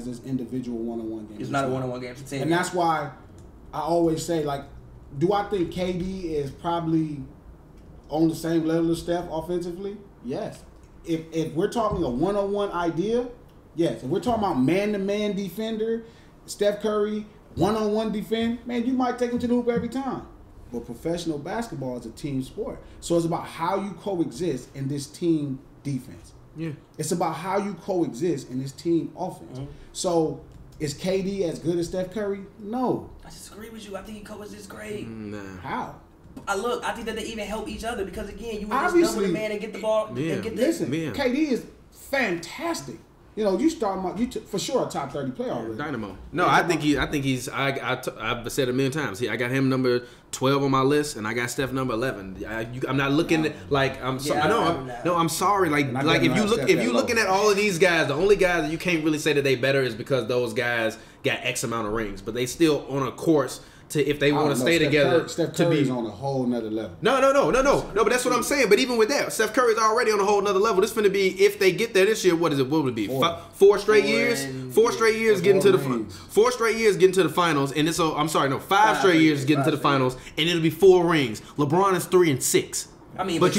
as this individual one-on-one game. It's not a one-on-one game. It's a team. And that's why I always say, like, do I think KD is probably on the same level as Steph offensively? Yes. If we're talking a one-on-one idea, yes. If we're talking about man-to-man defender, Steph Curry, one-on-one defend, man, you might take him to the hoop every time. But professional basketball is a team sport. So it's about how you coexist in this team defense. Yeah. It's about how you coexist in this team offense. So is KD as good as Steph Curry? No. I disagree with you. I think he coexists great. Nah. How? I think that they even help each other because, again, you would just Obviously, double the man and get the ball. Yeah. And get Listen, Man. KD is fantastic. You know, you start for sure a top 30 player already. Dynamo. No, I think he's. I've said it a million times. I got him number 12 on my list, and I got Steph number 11. I'm not looking at, like I'm. I'm sorry. Like if you looking at all of these guys, the only guys that you can't really say that they better is because those guys got X amount of rings, but they still on a course to, if they want to stay together. Steph Curry's on a whole nother level. No. But that's what I'm saying. But even with that, Steph Curry's already on a whole nother level. This finna be, if they get there this year, what is it? What would it be? Four straight years getting to the 4 straight years getting to the finals, and it's 5 straight years getting to the finals, and it'll be 4 rings. LeBron is 3 and 6. I mean, no. What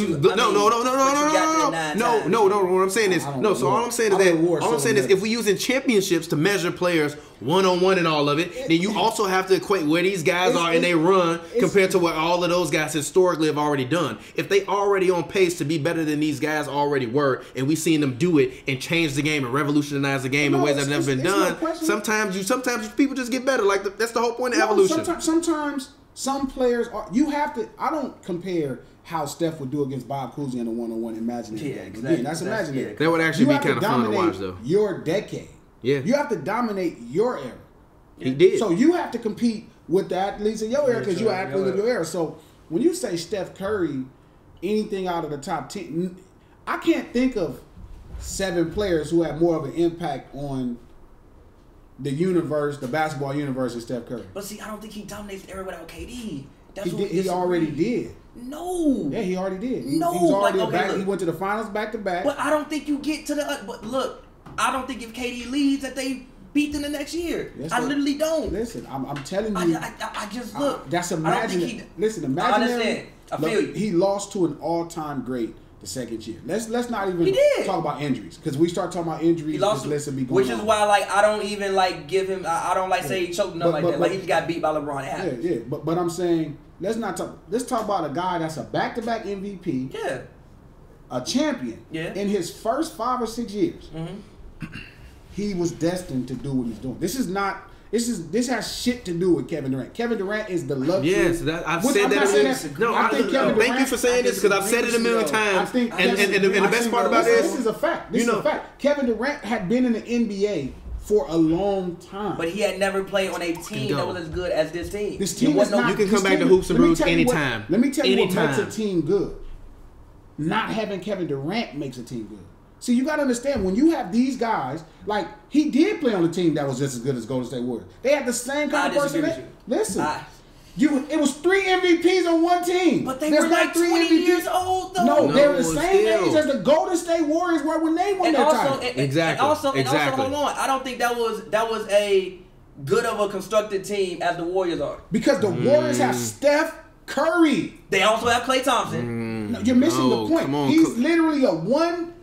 I'm saying is So all I'm saying is if we're using championships to measure players one-on-one and all of it, then you also have to equate where these guys are in their run compared to what all of those guys historically have already done. If they already on pace to be better than these guys already were, and we seen them do it and change the game and revolutionize the game in ways that have never been done, sometimes people just get better. Like that's the whole point of evolution. Sometimes some players are. You have to. I don't compare how Steph would do against Bob Cousy in a one-on-one imaginary game. Exactly. Again, that's imaginary. That would actually be kind of fun to watch, though. Your decade. Yeah. You have to dominate your era. He did. So you have to compete with the athletes in your era because you're an athlete of your era. So when you say Steph Curry, anything out of the top 10, I can't think of 7 players who have more of an impact on the universe, the basketball universe, than Steph Curry. But see, I don't think he dominates the era without KD. He already did. No. Yeah, he already did. No. He's already he went to the finals back to back. But I don't think you get to the. But look, I don't think if KD leaves that they beat them the next year. I literally don't. Listen, I'm telling you. I just look. That's imaginary. Listen, imaginary. I understand. I feel you. He lost to an all-time great the second year. Let's not even talk about injuries because we start talking about injuries. This be going which is why I don't even give him. I don't say he choked nothing like that. Like he just got beat by LeBron. Yeah. But I'm saying let's talk about a guy that's a back-to-back MVP. Yeah. A champion. Yeah. In his first 5 or 6 years, he was destined to do what he's doing. This has shit to do with Kevin Durant. Kevin Durant is the luxury. Yes, I've said that. Thank you for saying this because I've said it a million times. And the best part about this is a fact. This is a fact. Kevin Durant had been in the NBA for a long time, but he had never played on a team that was as good as this team. This team is not. You can come back to HoopsNBrews anytime. Let me tell you what makes a team good. Not having Kevin Durant makes a team good. See, you got to understand, when you have these guys, like, he did play on a team that was just as good as Golden State Warriors. They had the same kind of personality. Listen, it was 3 MVPs on one team. But they were like 20 years old, though. No, they were the same age as the Golden State Warriors were when they won their title. Exactly. Also, hold on. I don't think that was a good of a constructed team as the Warriors are. Because the Warriors have Steph Curry. They also have Klay Thompson. No, you're missing the point. He's literally a one...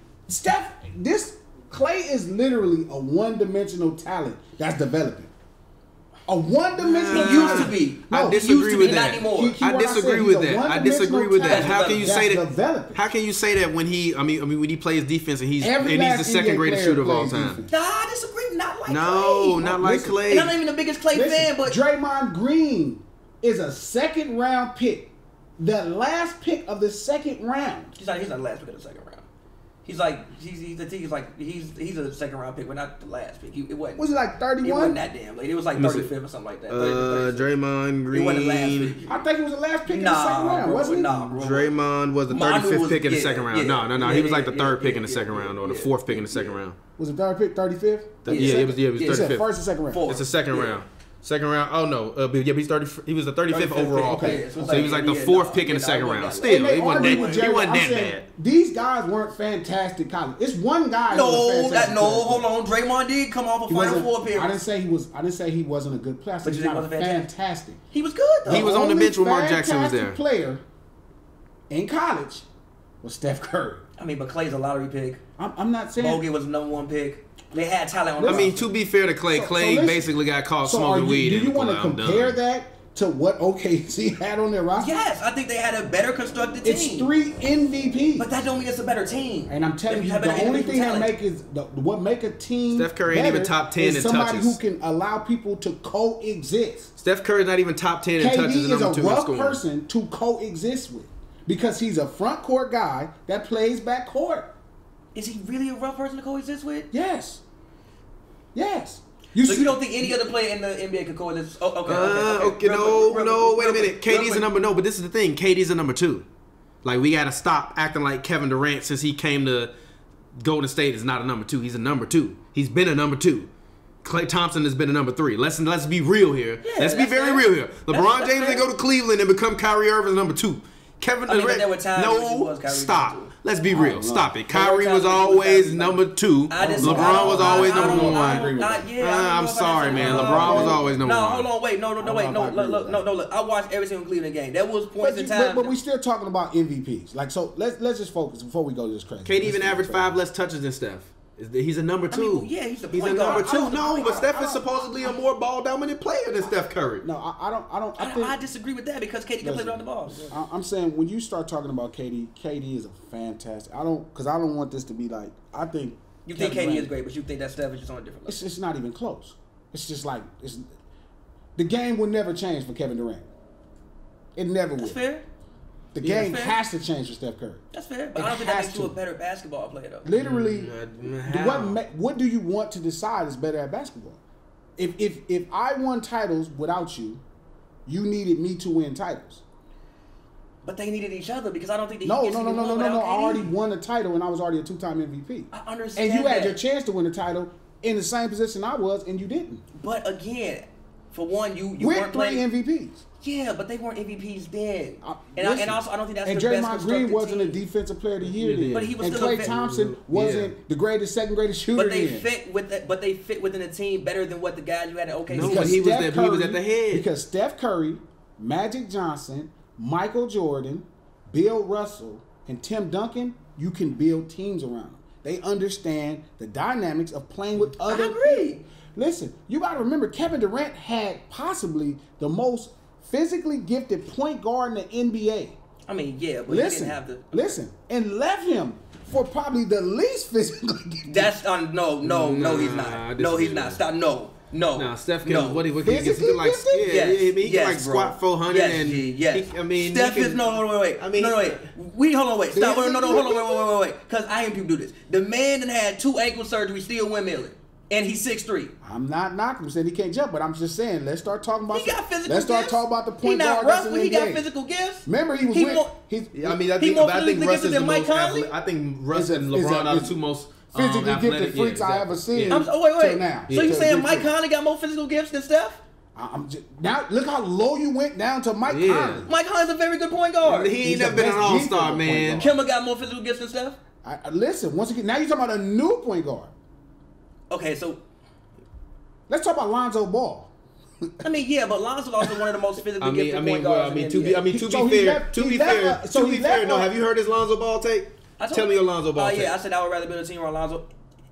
Klay is literally a one-dimensional talent that's developing. A one-dimensional used to be. I disagree with that. I disagree with that. How can you say that? How can you say that when he? I mean, when he plays defense and he's the second greatest shooter of all time? Nah, I disagree. Not like Klay. No, not like Klay. And I'm not even the biggest Klay fan, but Draymond Green is a second-round pick. The last pick of the second round. He's not the last pick of the second round. He's a second round pick, but not the last pick. It wasn't. Was it like 31? It wasn't that damn late. It was like 35th or something like that. Draymond Green. It wasn't the last pick. I think it was the last pick in the second round, wasn't it? Bro. Draymond was the 35th pick in the second round. No. He was like the third pick in the second round or the fourth pick in the second round. Was it third pick, 35th? Yeah, it was 35th. First or second round? It's the second round. Second round. Oh no. Yeah, he's 30. He was the 35th overall pick. So he was like the yeah, fourth pick in the second round. Still, he wasn't that bad. These guys weren't fantastic college. It's one guy. Hold on. Draymond did come off a Final Four appearance. I didn't say he wasn't a good player. But he's not fantastic. He was good though. He was on the bench when Mark Jackson was there. The player in college was Steph Curry. I mean, but Clay's a lottery pick. I'm not saying Bogut was the number 1 pick. They had talent on the roster. To be fair to Clay, Clay basically got caught smoking weed. Do you want to compare that to what OKC had on their roster? Yes, I think they had a better constructed team. It's 3 MVPs. But that don't mean it's a better team. And I'm telling you, the only thing that what make a team Steph Curry ain't even top 10 in touches. Somebody who can allow people to coexist. Steph Curry's not even top 10 in touches. KD is a rough person to coexist with because he's a front court guy that plays back court. Is he really a rough person to coexist with? Yes. Yes. You don't think any other player in the NBA could coexist? Okay. No. Wait a minute. KD's a number. No, but this is the thing. KD's a number 2. Like, we got to stop acting like Kevin Durant since he came to Golden State is not a number 2. He's a number 2. He's been a number 2. Klay Thompson has been a number 3. Let's be real here. Yeah, let's be very real here. LeBron James didn't go to Cleveland and become Kyrie Irving's number 2. Kevin Durant. Stop. Let's be real. Stop it. Kyrie was always number 2. LeBron was always number 1. I'm sorry, man. LeBron was always number 1. No, hold on. Wait. No. Look. I watched every single Cleveland game. There was points in time. But we still talking about MVPs. Like, so let's just focus before we go to this crazy. KD even averaged 5 less touches than Steph. He's a number 2. I mean, yeah, he's a number 2. No, but Steph is supposedly a more ball dominant player than Steph Curry. No, I disagree with that because KD can play around the ball. I'm saying when you start talking about KD is a fantastic. I don't want this to be like I think. You think KD is great, but you think that Steph is just on a different level. It's not even close. It's just like the game will never change for Kevin Durant. It never will. That's fair. The game has to change for Steph Curry. That's fair, but I don't think that makes you a better basketball player, though. Literally, what do you want to decide is better at basketball? If I won titles without you, you needed me to win titles. But they needed each other because I don't think No. I already won a title and I was already a 2-time MVP. I understand. And you had your chance to win the title in the same position I was, and you didn't. But again, for one, you weren't playing MVPs. Yeah, but they weren't MVPs then. And also, I don't think that's and the best Draymond Green wasn't team. A defensive player of the year then. But he was and still Klay Thompson wasn't the second greatest shooter. But they fit within the team better than what the guys you had at OKC. No, but he was at the head. Because Steph Curry, Magic Johnson, Michael Jordan, Bill Russell, and Tim Duncan, you can build teams around them. They understand the dynamics of playing with other people. I agree. Listen, you got to remember, Kevin Durant had possibly the most physically gifted point guard in the NBA. I mean, yeah, but he didn't have the... Listen, and left him for probably the least physically gifted. That's... no, he's not. No, he's not. Stop. No. Nah, Steph can... What he gets like... He can like squat 400 Yes. I mean... Steph is... No, wait. I mean... No, wait. Hold on, wait. Stop. Hold on, wait. Because I hear people do this. The man that had 2 ankle surgeries still windmilling. And he's 6'3". I'm not knocking him saying he can't jump, but I'm just saying let's start talking about. He got physical gifts. Let's start talking about the point guard. He not rough, but he got physical gifts. Remember, he was. I think Russ is the most. I think Russ and LeBron are the 2 most physically gifted freaks I ever seen. Wait. Now. So you saying Mike Conley got more physical gifts than Steph? Now look how low you went down to Mike Conley. Mike Conley's a very good point guard. He ain't never been an all-star, man. Kemba got more physical gifts than Steph. Listen, once again, now you're talking about a new point guard. Okay, so. Let's talk about Lonzo Ball. I mean, yeah, but Lonzo's also one of the most physically gifted point guards. To be fair, no. Have you heard his Lonzo Ball take? Tell me your Lonzo Ball take. Yeah, I said I would rather build a team around Lonzo.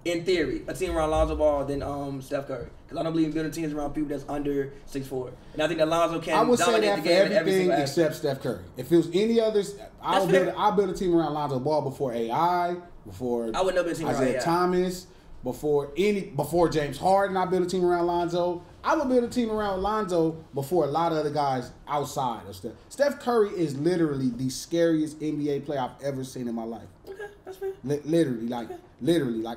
In theory, a team around Lonzo Ball than Steph Curry, because I don't believe in building teams around people that's under 6'4", and I think that Lonzo can dominate the game in every single aspect. Except Steph Curry. If it was any others, I'll build a team around Lonzo Ball before AI, before I would never build a team around Isaiah Thomas. Before James Harden, I built a team around Lonzo. I would build a team around Lonzo before a lot of other guys outside of Steph. Steph Curry is literally the scariest NBA player I've ever seen in my life. Okay, that's fair. Literally,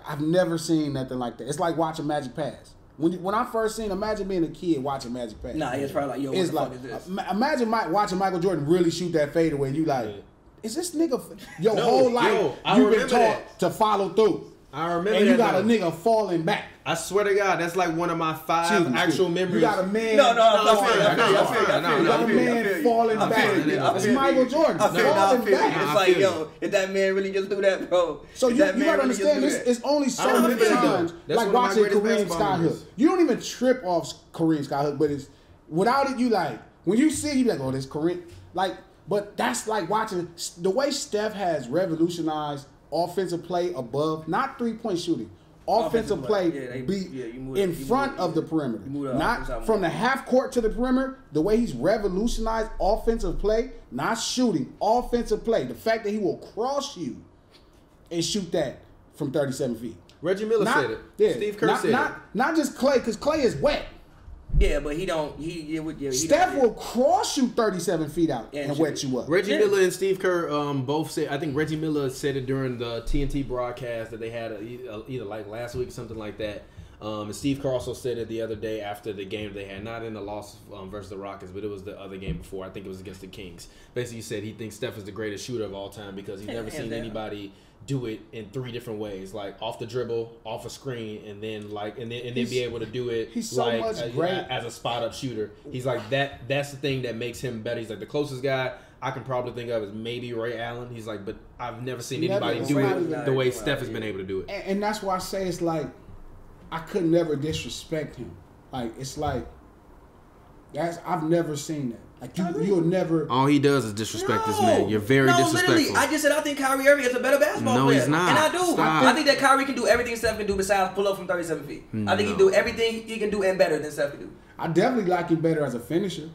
I've never seen nothing like that. It's like watching Magic pass. When I first seen, imagine being a kid watching Magic pass. Nah, it's probably like, yo, what the fuck is this? Imagine watching Michael Jordan really shoot that fadeaway, and you like, is this nigga your whole life you've been taught to follow through? I remember and that. You got a nigga falling back. I swear to God, that's like one of my 5 actual memories. You got a man. No, I feel you. You got a man falling back. It's Michael Jordan. I feel it's like, yo, if that man really just do that, bro. So you gotta understand this. It's only so many times like watching Kareem Skyhook. You don't even trip off Kareem Skyhook, but it's without it. You like when you see, you like, oh, this Kareem. Like, but that's like watching the way Steph has revolutionized offensive play above, not 3-point shooting. Offensive play in front of the perimeter. Not from the half court to the perimeter. The way he's revolutionized offensive play, not shooting, offensive play. The fact that he will cross you and shoot that from 37 feet. Reggie Miller said it. Yeah, Steve Kerr said it. Not just Clay, because Clay is wet. Yeah, but he don't. Steph will cross you 37 feet out and wet you up. Reggie Miller and Steve Kerr both said. I think Reggie Miller said it during the TNT broadcast that they had either like last week or something like that. And Steve Kerr also said it the other day after the game they had, not in the loss versus the Rockets, but it was the other game before. I think it was against the Kings. Basically, he said he thinks Steph is the greatest shooter of all time because he's never seen anybody do it in 3 different ways, like off the dribble, off a screen, and then be able to do it like as a spot up shooter. He's like that's the thing that makes him better. He's like the closest guy I can probably think of is maybe Ray Allen. He's like, but I've never seen anybody do it the way Steph has been able to do it. And that's why I say it's like I could never disrespect him. Like it's like I've never seen that. Like you'll never. All he does is disrespect this man. You're very disrespectful. Literally, I just said I think Kyrie Irving is a better basketball player. No, he's not. And I do. I think that Kyrie can do everything Steph can do besides pull up from 37 feet. I think he can do everything he can do and better than Steph can do. I definitely like him better as a finisher.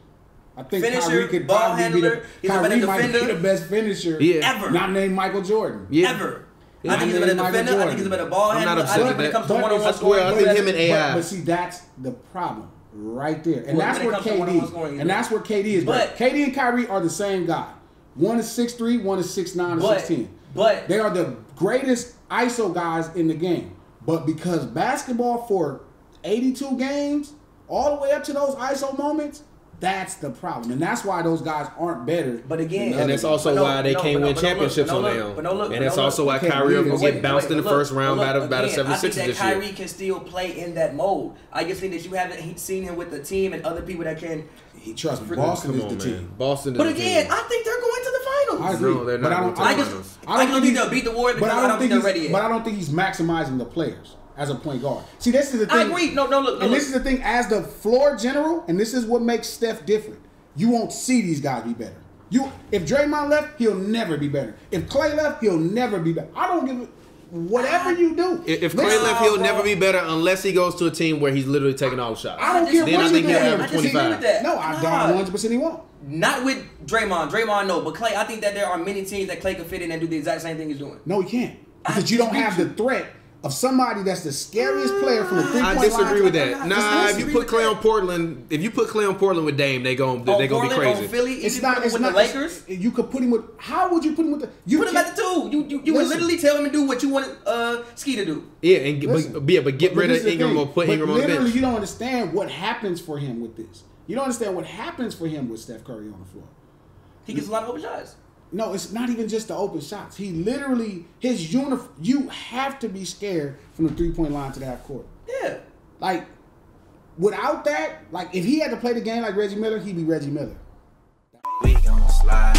I think finisher, Kyrie could ball probably handler, be Kyrie might be the best finisher ever. Not named Michael Jordan. Ever. I think he's a better defender. I think he's a better ball handler. I think when it comes to one-on-one scoring, I think him and AI. But see, that's the problem. Right there. And that's where KD and that's where KD is. But KD and Kyrie are the same guy. One is 6'3", one is 6'9", and 16. But they are the greatest ISO guys in the game. But because basketball for 82 games, all the way up to those ISO moments, that's the problem. And that's why those guys aren't better. But again, and that's also why they can't win championships on their own. And that's also why Kyrie will get bounced in the first round by the 76ers this year. I think that Kyrie can still play in that mode. I just think that you haven't seen him with the team and other people that can. Trust me, Boston is the team. Boston is the team. But again, I think they're going to the finals. I agree. No, they're not. I don't think they'll beat the Warriors because I don't think they're ready yet. But I don't think he's maximizing the players as a point guard. See, this is the thing. I agree. No, look. And this is the thing as the floor general, and this is what makes Steph different. You won't see these guys be better. If Draymond left, he'll never be better. If Clay left, he'll never be better. I don't give a whatever you do. If Clay left, he'll never be better unless he goes to a team where he's literally taking all the shots. I don't care. Then I think he'll average 25. No, I don't 100% he won't. Not with Draymond. Draymond, no. But Clay, I think that there are many teams that Clay could fit in and do the exact same thing he's doing. No, he can't. Because you don't have the threat of somebody that's the scariest player from the 3-point line. I disagree with that. Nah, if you put Clay on Portland, with Dame, they gonna be crazy. On Philly, it's not with the Lakers. You could put him with. How would you put him with the? You put him at the 2. You would literally tell him to do what you wanted Ski to do. Yeah, but get rid of Ingram or put Ingram on the bench. Literally, you don't understand what happens for him with this. You don't understand what happens for him with Steph Curry on the floor. He gets a lot of open shots. No, it's not even just the open shots. He literally, his uniform, you have to be scared from the 3-point line to the half court. Yeah. Like, without that, like, if he had to play the game like Reggie Miller, he'd be Reggie Miller. We gon' slide.